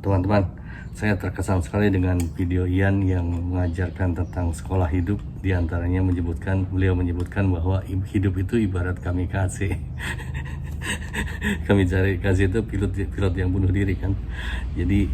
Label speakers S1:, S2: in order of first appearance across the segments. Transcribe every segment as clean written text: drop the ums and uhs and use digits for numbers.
S1: Teman-teman, saya terkesan sekali dengan video Ian yang mengajarkan tentang sekolah hidup. Di antaranya beliau menyebutkan bahwa hidup itu ibarat kamikaze. Kamikaze itu pilot yang bunuh diri kan. Jadi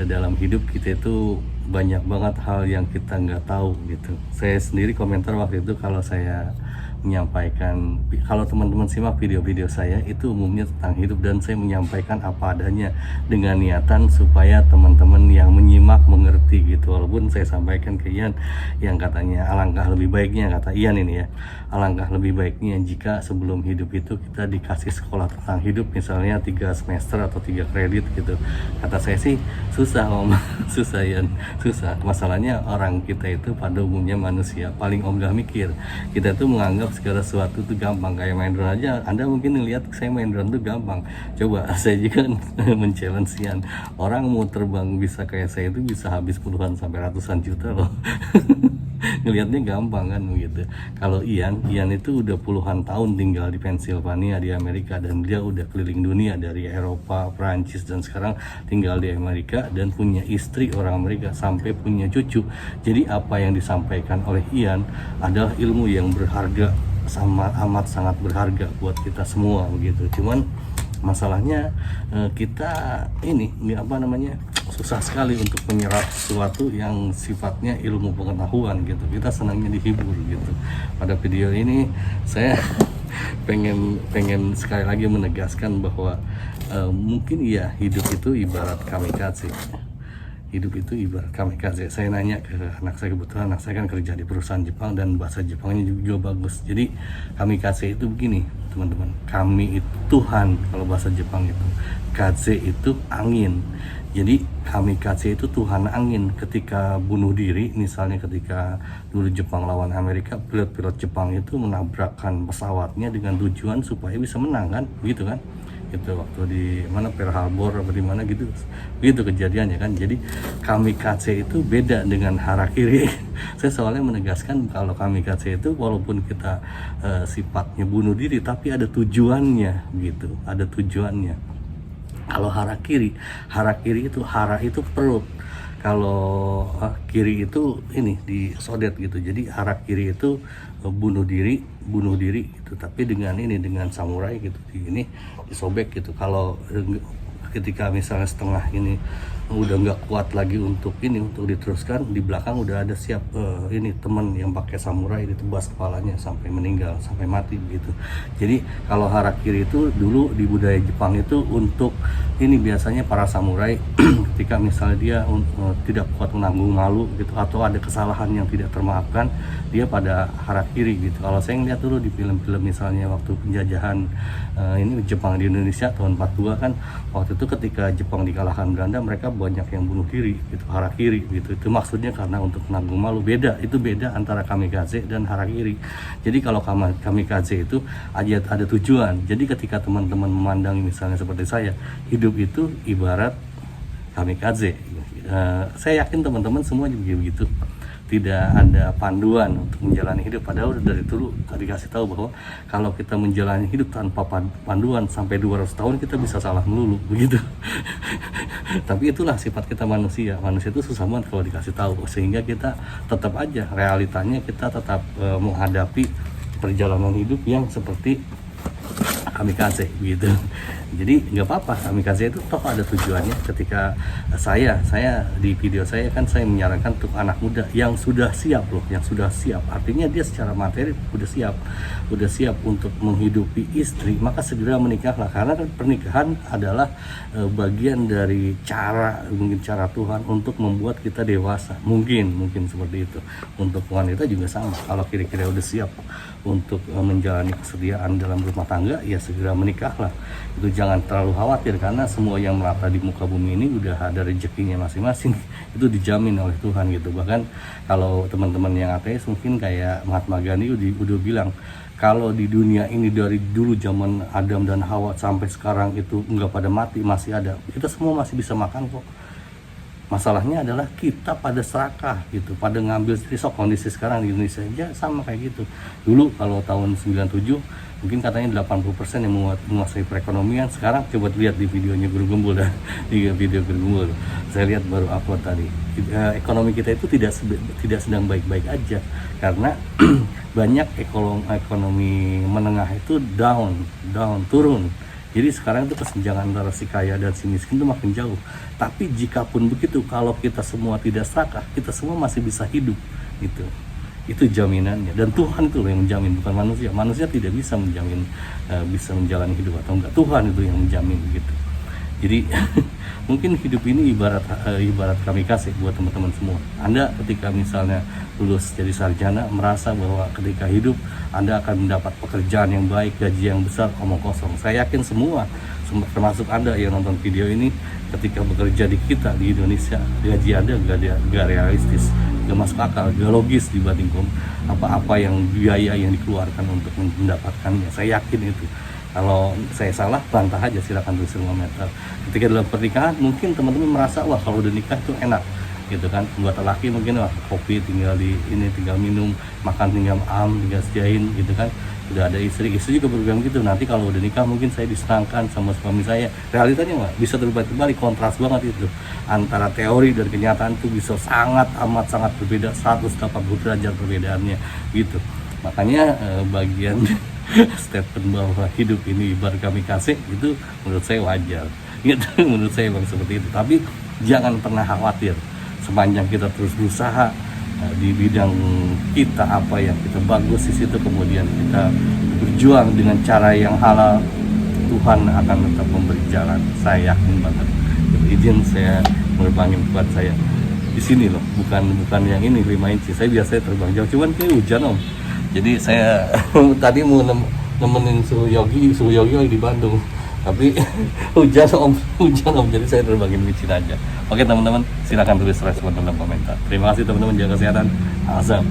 S1: dalam hidup kita itu banyak banget hal yang kita nggak tahu gitu. Saya sendiri komentar waktu itu kalau saya menyampaikan, kalau teman-teman simak video-video saya itu umumnya tentang hidup, dan saya menyampaikan apa adanya dengan niatan supaya teman-teman yang menyimak mengerti gitu. Walaupun saya sampaikan ke Ian yang katanya alangkah lebih baiknya, kata Ian ini ya, alangkah lebih baiknya jika sebelum hidup itu kita dikasih sekolah tentang hidup, misalnya 3 semester atau 3 kredit gitu. Kata saya sih susah om. Susah Ian, susah. Masalahnya orang kita itu pada umumnya manusia paling ogah mikir. Kita tuh menganggap segala sesuatu itu gampang. Kayak main drone aja, Anda mungkin lihat saya main drone itu gampang. Coba saya juga men-challenge Ian, orang mau terbang bisa kayak saya itu bisa habis puluhan sampai ratusan juta loh. Ngelihatnya gampang kan begitu. Kalau Ian itu udah puluhan tahun tinggal di Pennsylvania di Amerika, dan dia udah keliling dunia dari Eropa, Prancis, dan sekarang tinggal di Amerika dan punya istri orang Amerika sampai punya cucu. Jadi apa yang disampaikan oleh Ian adalah ilmu yang berharga, amat sangat berharga buat kita semua begitu. Cuman masalahnya kita ini susah sekali untuk menyerap sesuatu yang sifatnya ilmu pengetahuan gitu. Kita senangnya dihibur gitu. Pada video ini saya pengen sekali lagi menegaskan bahwa mungkin ya hidup itu ibarat kamikaze. Hidup itu ibarat kamikaze. Saya nanya ke anak saya, kebetulan anak saya kan kerja di perusahaan Jepang dan bahasa Jepangnya juga bagus. Jadi kamikaze itu begini teman-teman, kami itu Tuhan kalau bahasa Jepang itu, kaze itu angin. Jadi kamikaze itu Tuhan angin. Ketika bunuh diri, misalnya ketika dulu Jepang lawan Amerika, pilot-pilot Jepang itu menabrakkan pesawatnya dengan tujuan supaya bisa menang kan, gitu kan. Itu waktu di mana, Pearl Harbor atau di mana gitu, begitu kejadiannya kan. Jadi kamikaze itu beda dengan harakiri. Saya soalnya menegaskan kalau kamikaze itu walaupun kita sifatnya bunuh diri, tapi ada tujuannya gitu, ada tujuannya. Kalau harakiri itu, hara itu perut, kalau kiri itu ini disodet gitu. Jadi harakiri itu bunuh diri gitu, tapi dengan samurai gitu, ini disobek gitu. Kalau ketika misalnya setengah ini udah nggak kuat lagi untuk diteruskan, di belakang udah ada siap teman yang pakai samurai ditebas kepalanya sampai meninggal, sampai mati begitu. Jadi kalau harakiri itu dulu di budaya Jepang itu untuk biasanya para samurai ketika misalnya dia tidak kuat menanggung malu gitu, atau ada kesalahan yang tidak termaafkan, dia pada harakiri gitu. Kalau saya ngeliat dulu di film-film misalnya waktu penjajahan Jepang di Indonesia tahun 42 kan, waktu itu ketika Jepang dikalahkan Belanda, mereka banyak yang bunuh diri gitu, harakiri gitu. Itu maksudnya karena untuk menanggung malu. Beda antara kamikaze dan harakiri. Jadi kalau kamikaze itu ada tujuan. Jadi ketika teman-teman memandang misalnya seperti saya, hidup itu ibarat kamikaze. Saya yakin teman-teman semua juga begitu. Tidak ada panduan untuk menjalani hidup, padahal dari dulu dikasih tahu bahwa kalau kita menjalani hidup tanpa panduan sampai 200 tahun kita bisa salah melulu begitu. Tapi itulah sifat kita manusia itu susah banget kalau dikasih tahu, sehingga kita tetap aja realitanya kita tetap menghadapi perjalanan hidup yang seperti kamikaze gitu. Jadi nggak apa-apa, kamikaze itu toh ada tujuannya. Ketika saya di video saya kan, saya menyarankan untuk anak muda yang sudah siap loh, yang sudah siap, artinya dia secara materi udah siap untuk menghidupi istri, maka segera menikahlah. Karena kan pernikahan adalah bagian dari cara Tuhan untuk membuat kita dewasa. Mungkin seperti itu. Untuk wanita juga sama, kalau kira-kira udah siap untuk menjalani kesetiaan dalam rumah tangga, ya segera menikahlah. Itu jangan terlalu khawatir, karena semua yang merata di muka bumi ini udah ada rezekinya masing-masing. Itu dijamin oleh Tuhan gitu. Bahkan kalau teman-teman yang ateis mungkin kayak Mahatma Gandhi udah bilang, kalau di dunia ini dari dulu zaman Adam dan Hawa sampai sekarang itu nggak pada mati, masih ada, kita semua masih bisa makan kok. Masalahnya adalah kita pada serakah gitu, pada ngambil sendiri. So kondisi sekarang di Indonesia aja sama kayak gitu. Dulu kalau tahun 97 mungkin katanya 80% yang menguasai perekonomian. Sekarang coba lihat di videonya Guru Gembul dah, di video Guru Gembul. Saya lihat baru upload tadi. Ekonomi kita itu tidak sedang baik-baik aja, karena banyak ekonomi menengah itu down, turun. Jadi sekarang itu kesenjangan antara si kaya dan si miskin itu makin jauh. Tapi jika pun begitu, kalau kita semua tidak serakah, kita semua masih bisa hidup gitu. Itu jaminannya, dan Tuhan itu loh yang menjamin, bukan manusia. Manusia tidak bisa menjamin bisa menjalani hidup atau enggak. Tuhan itu yang menjamin gitu. Jadi mungkin hidup ini ibarat kami kasih buat teman-teman semua. Anda ketika misalnya lulus jadi sarjana, merasa bahwa ketika hidup Anda akan mendapat pekerjaan yang baik, gaji yang besar, omong kosong. Saya yakin semua, termasuk Anda yang nonton video ini, ketika bekerja di kita di Indonesia, gaji Anda gak realistis, gak masuk akal, gak logis dibanding apa-apa yang biaya yang dikeluarkan untuk mendapatkannya. Saya yakin itu. Kalau saya salah, bantah aja, silakan tulis komentar. Ketika dalam pernikahan, mungkin teman-teman merasa, wah kalau udah nikah tuh enak gitu kan. Buat laki mungkin, wah kopi tinggal tinggal minum, makan tinggal tinggal sediain gitu kan. Udah ada istri juga berbilang gitu, nanti kalau udah nikah mungkin saya disenangkan sama suami saya. Realitanya nggak bisa terbalik, kontras banget itu antara teori dan kenyataan. Itu bisa sangat berbeda, 180 derajat perbedaannya gitu. Makanya bagian statement bahwa hidup ini ibarat kami kasih itu menurut saya wajar gitu. Menurut saya memang seperti itu, tapi jangan pernah khawatir. Sepanjang kita terus berusaha di bidang kita, apa yang kita bagus di situ, kemudian kita berjuang dengan cara yang halal, Tuhan akan tetap memberi jalan. Saya yakin banget. Izin saya menerbangin buat saya di sini loh, bukan yang ini 5 inci. Saya biasanya terbang jauh, cuman kayak hujan om. Jadi saya tadi mau nemenin suruh Yogi lagi di Bandung, tapi hujan om. Jadi saya terbangin micin aja. Oke teman-teman, silakan tulis respon dalam komentar. Terima kasih teman-teman, jaga kesehatan. Asam.